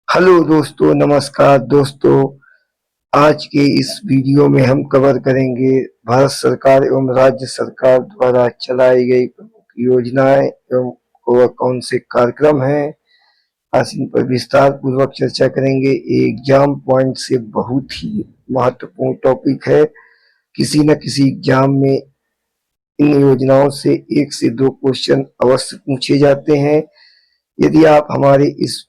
Hello दोस्तों, नमस्कार दोस्तों। आज के इस वीडियो में हम कवर करेंगे भारत सरकार एवं राज्य सरकार द्वारा चलाई गई प्रमुख योजनाएं एवं वह कौन से कार्यक्रम हैं। आज इन पर विस्तार पूर्वक चर्चा करेंगे। एग्जाम पॉइंट से बहुत ही महत्वपूर्ण टॉपिक है। किसी न किसी एग्जाम में इन योजनाओं से 1 से 2 क्वेश्चन अवश्य पूछे जाते हैं। यदि आप हमारे इस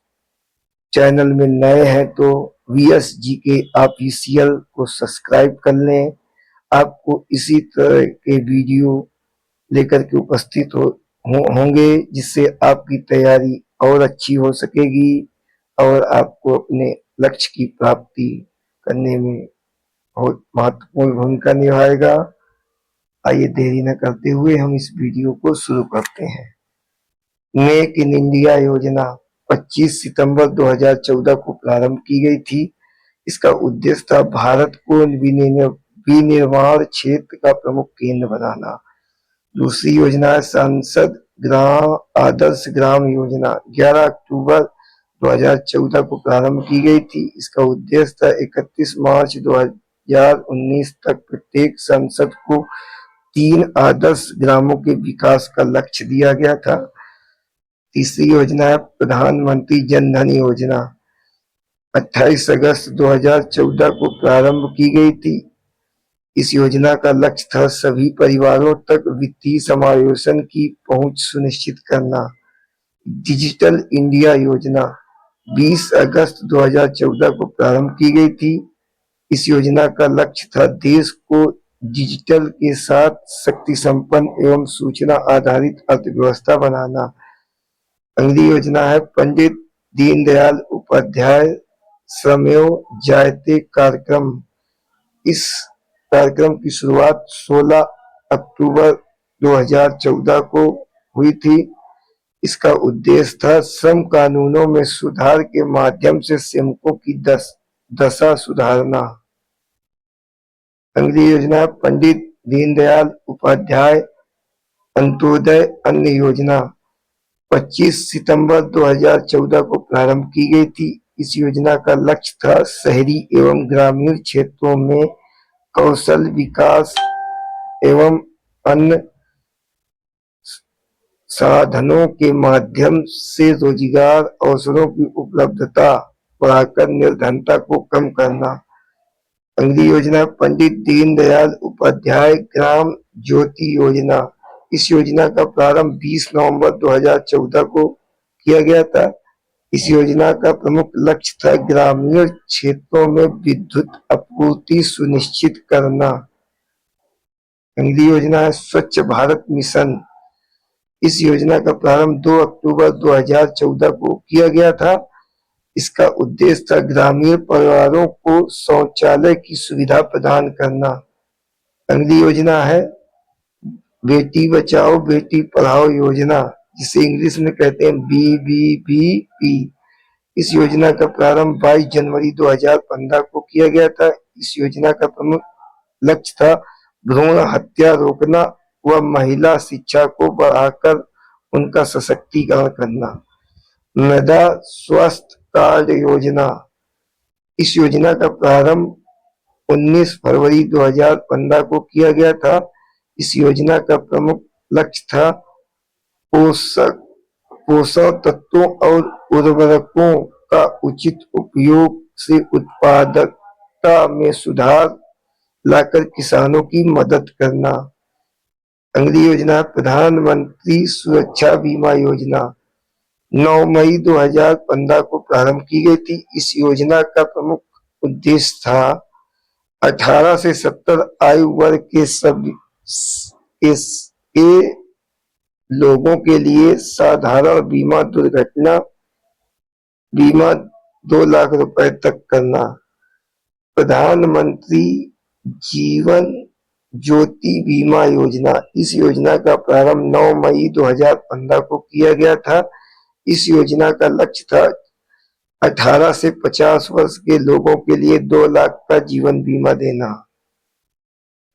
चैनल में नए हैं तो VSGK ऑफिशियल को सब्सक्राइब कर लें। आपको इसी तरह के वीडियो लेकर के उपस्थित होंगे जिससे आपकी तैयारी और अच्छी हो सकेगी और आपको अपने लक्ष्य की प्राप्ति करने में बहुत महत्वपूर्ण भूमिका निभाएगा। आइए देरी न करते हुए हम इस वीडियो को शुरू करते हैं। मेक इन इंडिया योजना 25 सितंबर 2014 को प्रारंभ की गई थी। इसका उद्देश्य था भारत को विनिर्माण क्षेत्र का प्रमुख केंद्र बनाना। दूसरी योजना है सांसद ग्राम आदर्श ग्राम योजना, 11 अक्टूबर 2014 को प्रारंभ की गई थी। इसका उद्देश्य था 31 मार्च 2019 तक प्रत्येक सांसद को 3 आदर्श ग्रामों के विकास का लक्ष्य दिया गया था। तीसरी योजना है प्रधानमंत्री जन धन योजना, 28 अगस्त 2014 को प्रारंभ की गई थी। इस योजना का लक्ष्य था सभी परिवारों तक वित्तीय समावेशन की पहुंच सुनिश्चित करना। डिजिटल इंडिया योजना 20 अगस्त 2014 को प्रारंभ की गई थी। इस योजना का लक्ष्य था देश को डिजिटल के साथ शक्ति संपन्न एवं सूचना आधारित अर्थव्यवस्था बनाना। अगली योजना है पंडित दीनदयाल उपाध्याय श्रमेव जयते कार्यक्रम। इस कार्यक्रम की शुरुआत 16 अक्टूबर 2014 को हुई थी। इसका उद्देश्य था श्रम कानूनों में सुधार के माध्यम से श्रमिकों की दशा सुधारना। अगली योजना पंडित दीनदयाल उपाध्याय अंत्योदय अन्न योजना, 25 सितंबर 2014 को प्रारंभ की गई थी। इस योजना का लक्ष्य था शहरी एवं ग्रामीण क्षेत्रों में कौशल विकास एवं अन्य साधनों के माध्यम से रोजगार अवसरों की उपलब्धता बढ़ाकर निर्धनता को कम करना। अगली योजना पंडित दीनदयाल उपाध्याय ग्राम ज्योति योजना। इस योजना का प्रारंभ 20 नवंबर 2014 को किया गया था। इस योजना का प्रमुख लक्ष्य था ग्रामीण क्षेत्रों में विद्युत आपूर्ति सुनिश्चित करना। अगली योजना है स्वच्छ भारत मिशन। इस योजना का प्रारंभ 2 अक्टूबर 2014 को किया गया था। इसका उद्देश्य था ग्रामीण परिवारों को शौचालय की सुविधा प्रदान करना। अगली योजना है बेटी बचाओ बेटी पढ़ाओ योजना, जिसे इंग्लिश में कहते हैं BBBP। इस योजना का प्रारंभ 22 जनवरी 2015 को किया गया था। इस योजना का प्रमुख लक्ष्य था भ्रूण हत्या रोकना व महिला शिक्षा को बढ़ाकर उनका सशक्तिकरण करना। मृदा स्वास्थ्य कार्ड योजना। इस योजना का प्रारंभ 19 फरवरी 2015 को किया गया था। इस योजना का प्रमुख लक्ष्य था पोषक तत्वों और उर्वरकों का उचित उपयोग से उत्पादकता में सुधार लाकर किसानों की मदद करना। अगली योजना प्रधानमंत्री सुरक्षा बीमा योजना, 9 मई 2015 को प्रारंभ की गई थी। इस योजना का प्रमुख उद्देश्य था 18 से 70 आयु वर्ग के सभी लोगों के लिए साधारण बीमा दुर्घटना बीमा 2 लाख रुपए तक करना। प्रधानमंत्री जीवन ज्योति बीमा योजना। इस योजना का प्रारंभ 9 मई 2015 को किया गया था। इस योजना का लक्ष्य था 18 से 50 वर्ष के लोगों के लिए 2 लाख का जीवन बीमा देना।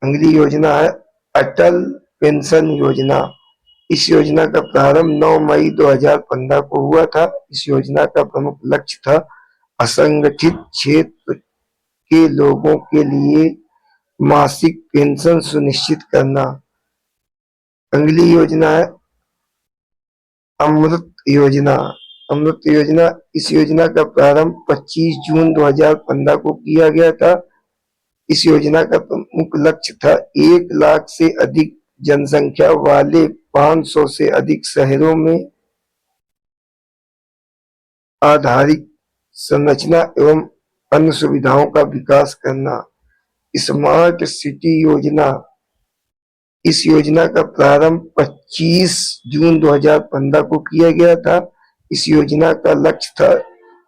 अगली योजना है अटल पेंशन योजना। इस योजना का प्रारंभ 9 मई 2015 को हुआ था। इस योजना का प्रमुख लक्ष्य था असंगठित क्षेत्र के लोगों के लिए मासिक पेंशन सुनिश्चित करना। अगली योजना है अमृत योजना। अमृत योजना, इस योजना का प्रारंभ 25 जून 2015 को किया गया था। इस योजना का प्रमुख लक्ष्य था 1 लाख से अधिक जनसंख्या वाले 500 से अधिक शहरों में आधारिक संरचना एवं अन्य सुविधाओं का विकास करना। स्मार्ट सिटी योजना, इस योजना का प्रारंभ 25 जून 2015 को किया गया था। इस योजना का लक्ष्य था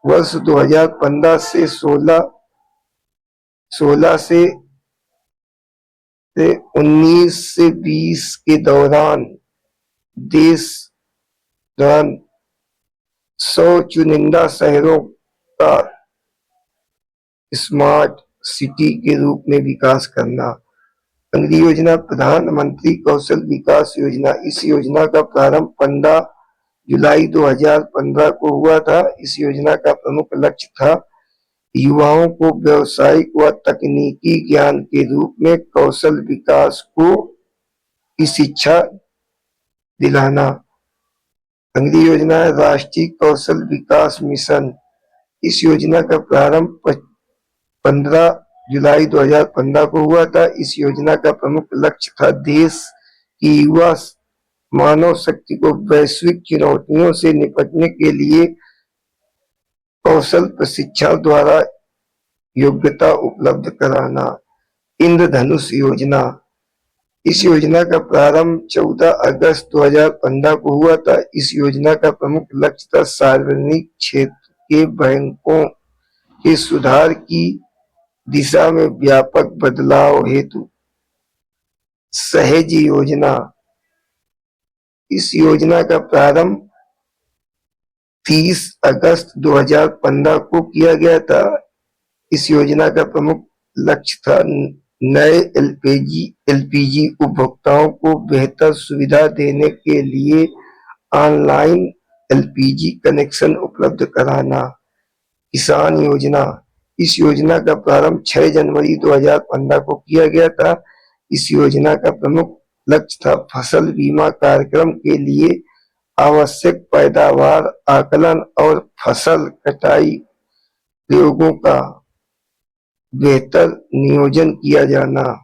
वर्ष 2015 से 16 से 19 से 20 के दौरान देश दौरान 100 चुनिंदा शहरों का स्मार्ट सिटी के रूप में विकास करना। अगली योजना प्रधानमंत्री कौशल विकास योजना। इस योजना का प्रारंभ 15 जुलाई 2015 को हुआ था। इस योजना का प्रमुख लक्ष्य था युवाओं को व्यावसायिक व तकनीकी ज्ञान के रूप में कौशल विकास की शिक्षा दिलाना। अगली योजना है राष्ट्रीय कौशल विकास मिशन। इस योजना का प्रारंभ 15 जुलाई 2015 को हुआ था। इस योजना का प्रमुख लक्ष्य था देश की युवा मानव शक्ति को वैश्विक चुनौतियों से निपटने के लिए कौशल प्रशिक्षण द्वारा योग्यता उपलब्ध कराना। इंद्रधनुष योजना, इस योजना का प्रारंभ 14 अगस्त 2015 को हुआ था। इस योजना का प्रमुख लक्ष्य था सार्वजनिक क्षेत्र के बैंकों के सुधार की दिशा में व्यापक बदलाव हेतु सहज योजना। इस योजना का प्रारंभ 30 अगस्त 2015 को किया गया था। इस योजना का प्रमुख लक्ष्य था नए एलपीजी उपभोक्ताओं को बेहतर सुविधा देने के लिए ऑनलाइन एलपीजी कनेक्शन उपलब्ध कराना। किसान योजना, इस योजना का प्रारंभ 6 जनवरी 2015 को किया गया था। इस योजना का प्रमुख लक्ष्य था फसल बीमा कार्यक्रम के लिए आवश्यक पैदावार आकलन और फसल कटाई प्रयोगों का बेहतर नियोजन किया जाना।